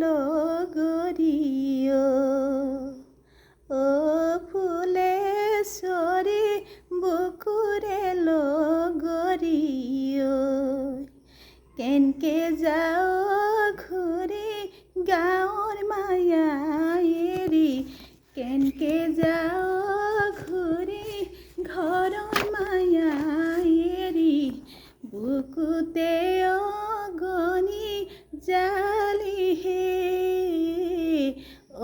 লগৰিয় ও ফুলেশ্বৰী বুকুৰে লগৰিয় কেনকে যাও ঘূৰি গাঁৱৰ মায়া এৰি কেনকে যাও ঘূৰি ঘৰৰ মায়া এৰি বুকুতে অগনি জালিহে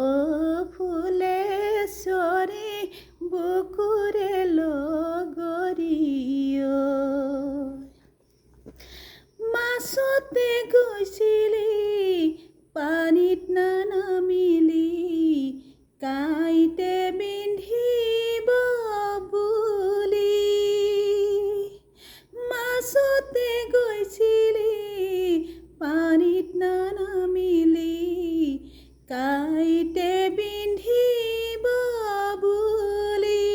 ও ফুলেশ্বৰী বুকুৰে লগৰিয় মাছতে গৈছিলি পানীত নানামিলি কাঁইতে বিন্ধিব বুলি মাছতে গৈছিলি পানীত নানামিলি কাঁইতে বিন্ধিব বুলি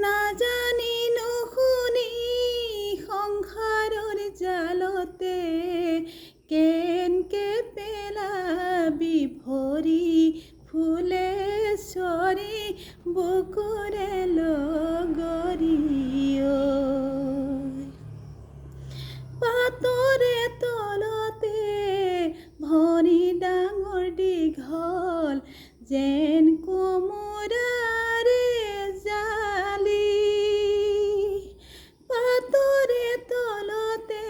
নাজানি নুশুনি সংসাৰৰ জালতে কেনকে পেলাবি ভৰি ফুলেশ্বৰী বুকুৰে লগৰিয় পাতৰে তলতে ভৰি ডাঙৰ দীঘল যেন কোমোৰাৰে জালি পাতৰে তলতে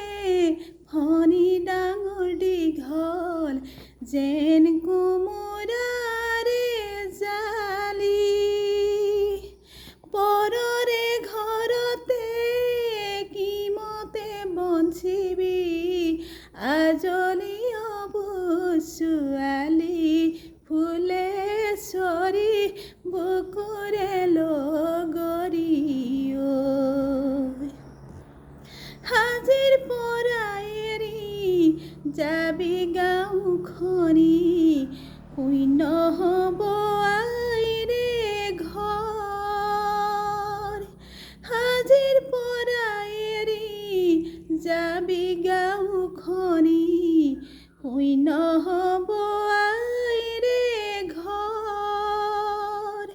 ভৰি ডাঙৰ দীঘল যেন কোমোৰাৰে জালি পৰৰে ঘৰতে কিমতে বঞ্চিবি আজলি ছোৱালী ফুলেশ্বৰী বুকুৰে লগৰিয় হাজিৰ পৰা এৰি যাবি গাঁওখনি শূন্য হ'ব আইৰে ঘৰ হাজিৰ পৰা এৰি যাবি গাঁওখনি শূন্য হ'ব আইৰে ঘৰ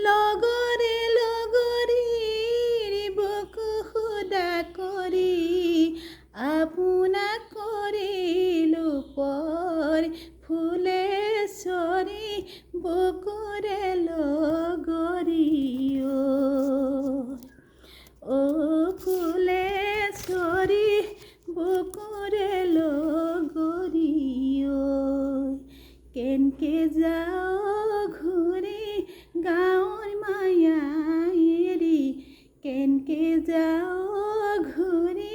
লগৰে লগৰীৰ বুকু সুদা কৰি আপোনাক কৰিলো পৰ ফুলেশ্বৰী বুকুৰে লগৰিয় ও ফুলেশ্বৰী বুকুৰে লগৰিয় কেনকে যাও ঘূৰি গাঁৱৰ মায়া এৰি কেনকে যাও ঘূৰি